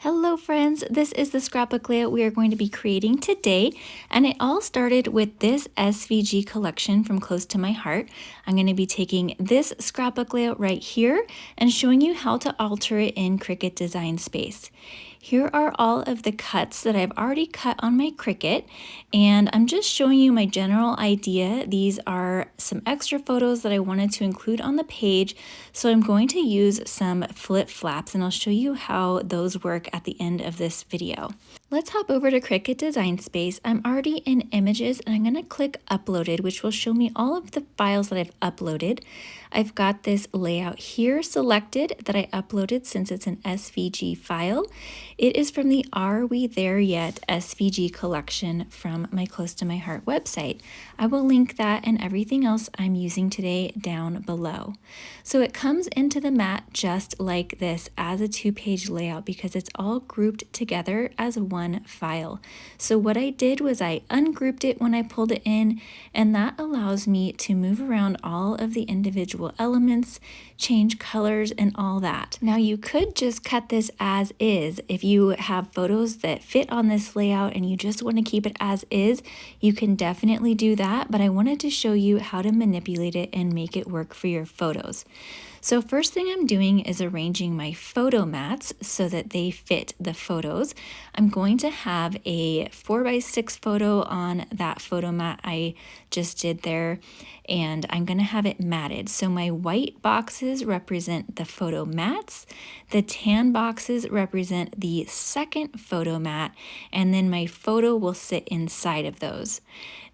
Hello friends, this is the scrapbook layout we are going to be creating today, and it all started with this SVG collection from Close to My Heart. I'm going to be taking this scrapbook layout right here and showing you how to alter it in Cricut Design Space. Here are all of the cuts that I've already cut on my Cricut, and I'm just showing you my general idea. These are some extra photos that I wanted to include on the page, so I'm going to use some flip flaps, and I'll show you how those work at the end of this video. Let's hop over to Cricut Design Space. I'm already in Images, and I'm going to click Uploaded, which will show me all of the files that I've uploaded. I've got this layout here selected that I uploaded since it's an SVG file. It is from the Are We There Yet SVG collection from my Close to My Heart website. I will link that and everything else I'm using today down below. So it comes into the mat just like this as a two-page layout because it's all grouped together as one file. So what I did was I ungrouped it when I pulled it in, and that allows me to move around all of the individual elements, change colors, and all that. Now you could just cut this as is. If you have photos that fit on this layout and you just want to keep it as is, you can definitely do that, but I wanted to show you how to manipulate it and make it work for your photos. So first thing I'm doing is arranging my photo mats so that they fit the photos. I'm going to have a 4x6 photo on that photo mat I just did there, and I'm going to have it matted. So my white boxes represent the photo mats, the tan boxes represent the second photo mat, and then my photo will sit inside of those.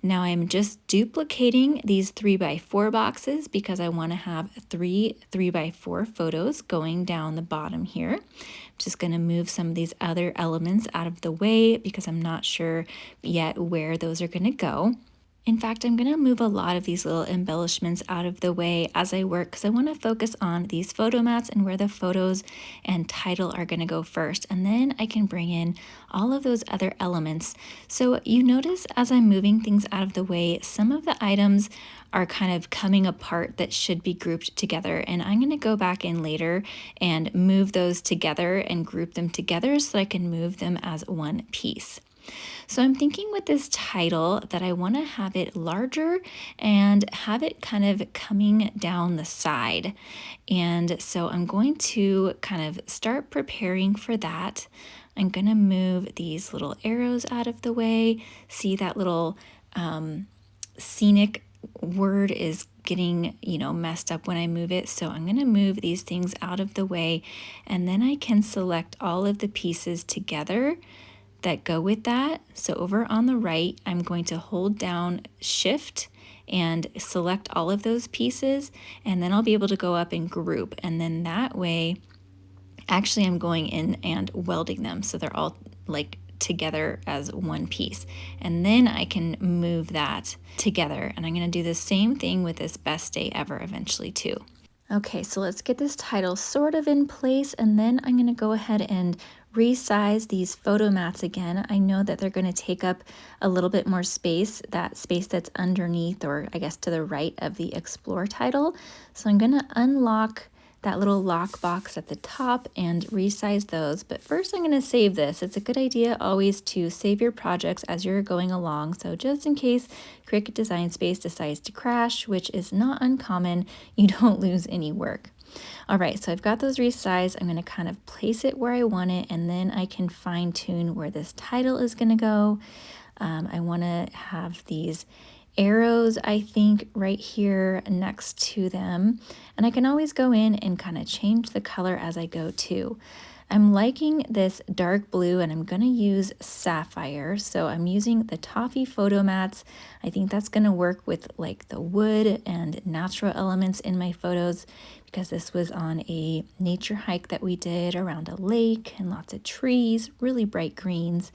Now I'm just duplicating these 3x4 boxes because I want to have three 3x4 photos going down the bottom here. I'm just going to move some of these other elements out of the way because I'm not sure yet where those are going to go. In fact, I'm going to move a lot of these little embellishments out of the way as I work because I want to focus on these photo mats and where the photos and title are going to go first. And then I can bring in all of those other elements. So you notice as I'm moving things out of the way, some of the items are kind of coming apart that should be grouped together. And I'm going to go back in later and move those together and group them together so that I can move them as one piece. So I'm thinking with this title that I want to have it larger and have it kind of coming down the side. And so I'm going to kind of start preparing for that. I'm going to move these little arrows out of the way. See that little scenic word is getting, messed up when I move it. So I'm going to move these things out of the way, and then I can select all of the pieces together that go with that. So over on the right, I'm going to hold down Shift and select all of those pieces, and then I'll be able to go up and group. And then that way, actually I'm going in and welding them so they're all like together as one piece. And then I can move that together. And I'm going to do the same thing with this Best Day Ever eventually too. Okay, so let's get this title sort of in place, and then I'm going to go ahead and resize these photo mats again. I know that they're going to take up a little bit more space, that space that's underneath, or I guess to the right of the Explore title. So I'm going to unlock that little lock box at the top and resize those. But first I'm going to save this. It's a good idea always to save your projects as you're going along. So just in case Cricut Design Space decides to crash, which is not uncommon, you don't lose any work. All right, so I've got those resized. I'm going to kind of place it where I want it, and then I can fine tune where this title is going to go. I want to have these arrows, I think, right here next to them. And I can always go in and kind of change the color as I go too. I'm liking this dark blue, and I'm going to use Sapphire. So I'm using the Toffee photo mats. I think that's going to work with like the wood and natural elements in my photos because this was on a nature hike that we did around a lake and lots of trees, really bright greens.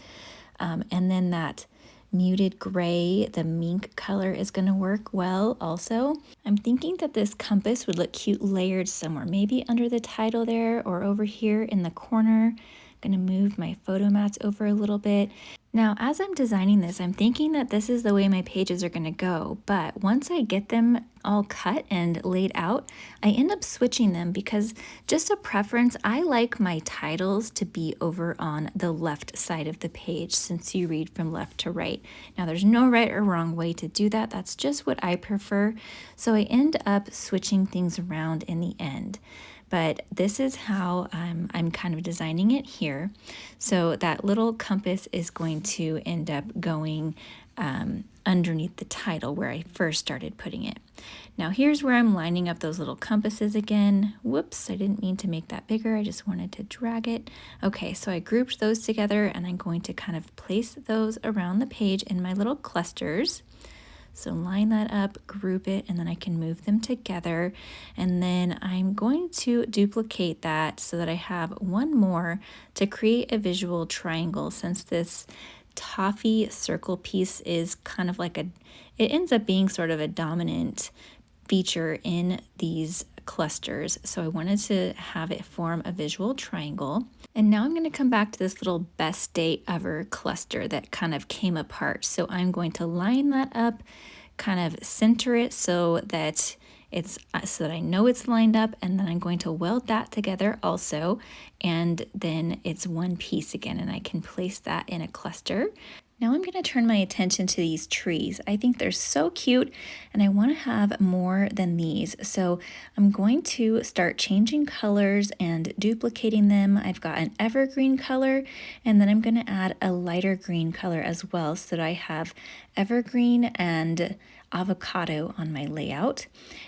And then that muted gray, the mink color, is going to work well also. I'm thinking that this compass would look cute layered somewhere, maybe under the title there or over here in the corner. I'm gonna move my photo mats over a little bit. Now, as I'm designing this, I'm thinking that this is the way my pages are gonna go, but once I get them all cut and laid out, I end up switching them because just a preference, I like my titles to be over on the left side of the page since you read from left to right. Now, there's no right or wrong way to do that. That's just what I prefer. So I end up switching things around in the end. But this is how I'm kind of designing it here. So that little compass is going to end up going underneath the title where I first started putting it. Now here's where I'm lining up those little compasses again. Whoops, I didn't mean to make that bigger. I just wanted to drag it. Okay, so I grouped those together and I'm going to kind of place those around the page in my little clusters. So line that up, group it, and then I can move them together. And then I'm going to duplicate that so that I have one more to create a visual triangle, since this toffee circle piece is kind of like it ends up being sort of a dominant feature in these clusters. So I wanted to have it form a visual triangle. And now I'm going to come back to this little best day ever cluster that kind of came apart. So I'm going to line that up, kind of center it so that I know it's lined up, and then I'm going to weld that together also, and then it's one piece again, and I can place that in a cluster. Now I'm going to turn my attention to these trees. I think they're so cute and I want to have more than these. So I'm going to start changing colors and duplicating them. I've got an evergreen color, and then I'm going to add a lighter green color as well so that I have evergreen and avocado on my layout.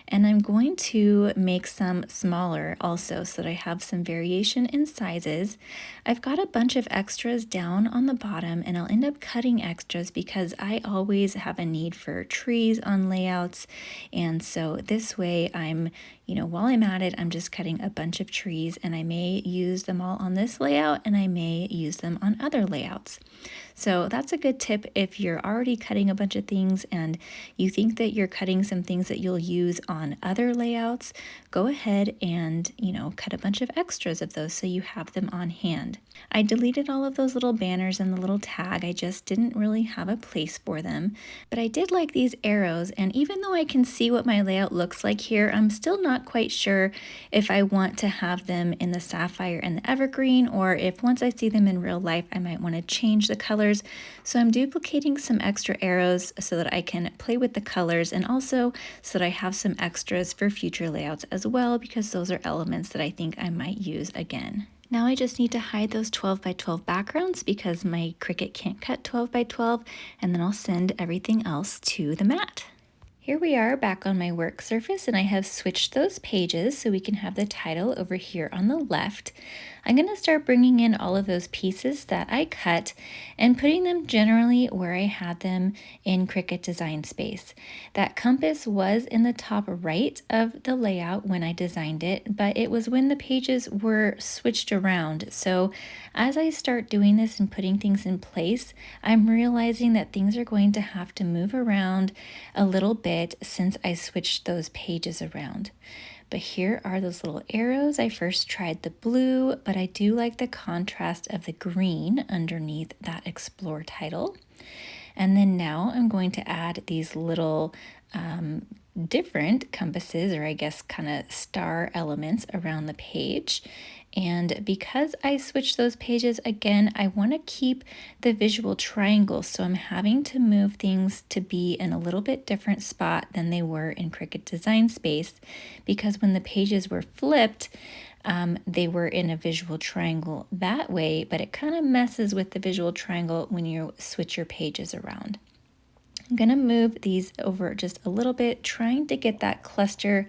And I'm going to make some smaller also so that I have some variation in sizes. I've got a bunch of extras down on the bottom, and I'll end up cutting extras because I always have a need for trees on layouts. And so this way while I'm at it, I'm just cutting a bunch of trees, and I may use them all on this layout and I may use them on other layouts. So that's a good tip if you're already cutting a bunch of things and you think that you're cutting some things that you'll use on other layouts. Go ahead and, cut a bunch of extras of those so you have them on hand. I deleted all of those little banners and the little tag. I just didn't really have a place for them. But I did like these arrows, and even though I can see what my layout looks like here, I'm still not quite sure if I want to have them in the Sapphire and the Evergreen, or if once I see them in real life, I might want to change the colors. So I'm duplicating some extra arrows so that I can play with the colors, and also so that I have some extras for future layouts as well, because those are elements that I think I might use again. Now I just need to hide those 12 by 12 backgrounds because my Cricut can't cut 12 by 12, and then I'll send everything else to the mat. Here we are back on my work surface, and I have switched those pages so we can have the title over here on the left. I'm going to start bringing in all of those pieces that I cut and putting them generally where I had them in Cricut Design Space. That compass was in the top right of the layout when I designed it, but it was when the pages were switched around. So as I start doing this and putting things in place, I'm realizing that things are going to have to move around a little bit since I switched those pages around. But here are those little arrows. I first tried the blue, but I do like the contrast of the green underneath that Explore title. And then now I'm going to add these little different compasses, or I guess kind of star elements around the page. And because I switched those pages again, I want to keep the visual triangle. So I'm having to move things to be in a little bit different spot than they were in Cricut Design Space, because when the pages were flipped, they were in a visual triangle that way, but it kind of messes with the visual triangle when you switch your pages around. I'm going to move these over just a little bit, trying to get that cluster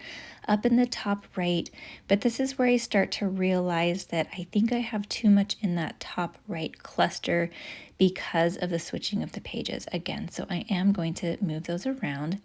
up in the top right, but this is where I start to realize that I think I have too much in that top right cluster because of the switching of the pages again. So I am going to move those around,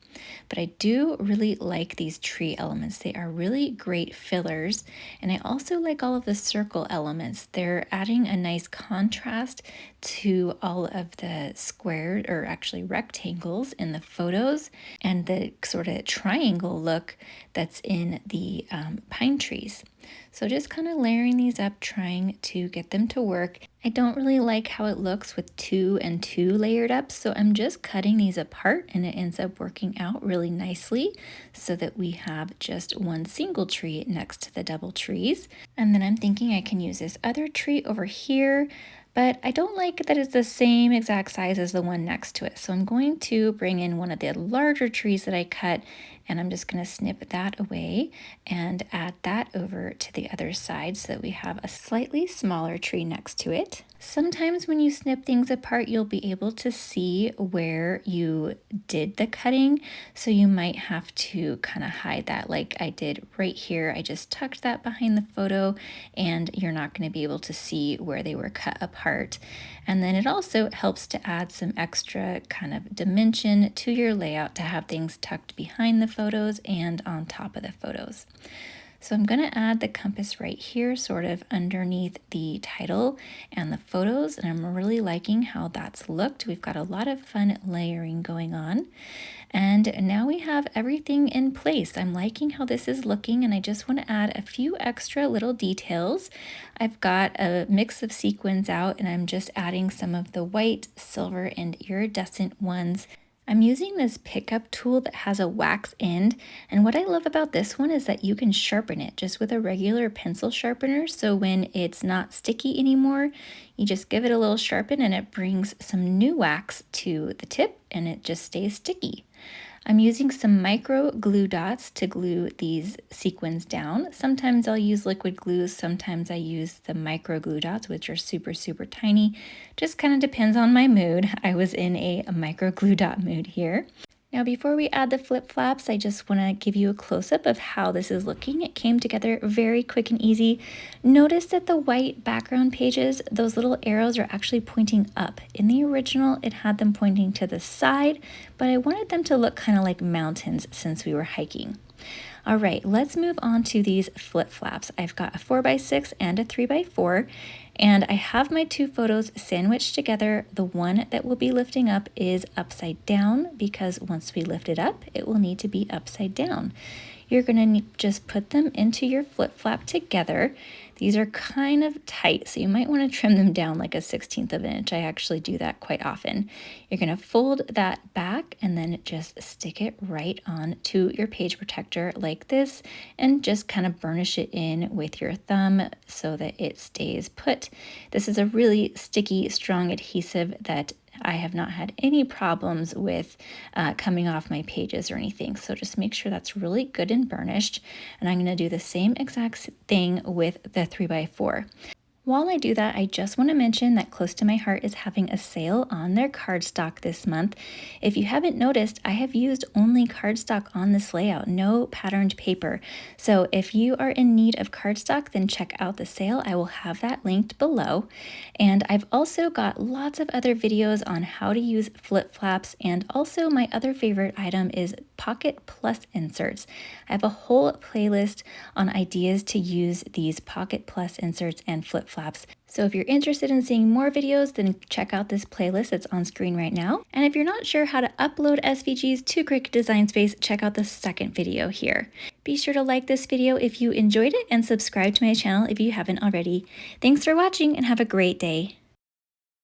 but I do really like these tree elements. They are really great fillers, and I also like all of the circle elements. They're adding a nice contrast to all of the square, or actually rectangles in the photos, and the sort of triangle look that's in in the pine trees. So just kind of layering these up, trying to get them to work. I don't really like how it looks with 2 and 2 layered up, so I'm just cutting these apart and it ends up working out really nicely so that we have just one single tree next to the double trees. And then I'm thinking I can use this other tree over here, but I don't like that it's the same exact size as the one next to it. So I'm going to bring in one of the larger trees that I cut, and I'm just going to snip that away and add that over to the other side so that we have a slightly smaller tree next to it. Sometimes when you snip things apart, you'll be able to see where you did the cutting. So you might have to kind of hide that like I did right here. I just tucked that behind the photo and you're not going to be able to see where they were cut apart. And then it also helps to add some extra kind of dimension to your layout to have things tucked behind the photos and on top of the photos. So I'm going to add the compass right here, sort of underneath the title and the photos, and I'm really liking how that's looked. We've got a lot of fun layering going on. And now we have everything in place. I'm liking how this is looking, and I just want to add a few extra little details. I've got a mix of sequins out, and I'm just adding some of the white, silver, and iridescent ones. I'm using this pickup tool that has a wax end, and what I love about this one is that you can sharpen it just with a regular pencil sharpener, so when it's not sticky anymore, you just give it a little sharpen and it brings some new wax to the tip and it just stays sticky. I'm using some micro glue dots to glue these sequins down. Sometimes I'll use liquid glue, sometimes I use the micro glue dots, which are super, super tiny. Just kind of depends on my mood. I was in a micro glue dot mood here. Now before we add the flip flaps, I just want to give you a close-up of how this is looking. It came together very quick and easy. Notice that the white background pages, those little arrows are actually pointing up. In the original, it had them pointing to the side, but I wanted them to look kind of like mountains since we were hiking. All right, let's move on to these flip flaps. I've got a 4x6 and a 3x4, and I have my two photos sandwiched together. The one that we'll be lifting up is upside down because once we lift it up, it will need to be upside down. You're going to just put them into your flip flap together. These are kind of tight, so you might want to trim them down like a 1/16 of an inch. I actually do that quite often. You're going to fold that back and then just stick it right on to your page protector like this and just kind of burnish it in with your thumb so that it stays put. This is a really sticky, strong adhesive that I have not had any problems with coming off my pages or anything. So just make sure that's really good and burnished. And I'm going to do the same exact thing with the 3x4. While I do that, I just want to mention that Close to My Heart is having a sale on their cardstock this month. If you haven't noticed, I have used only cardstock on this layout, no patterned paper. So if you are in need of cardstock, then check out the sale. I will have that linked below. And I've also got lots of other videos on how to use flip flaps, and also my other favorite item is Pocket Plus inserts. I have a whole playlist on ideas to use these Pocket Plus inserts and flip flaps. So if you're interested in seeing more videos, then check out this playlist that's on screen right now. And if you're not sure how to upload SVGs to Cricut Design Space, check out the second video here. Be sure to like this video if you enjoyed it and subscribe to my channel if you haven't already. Thanks for watching and have a great day.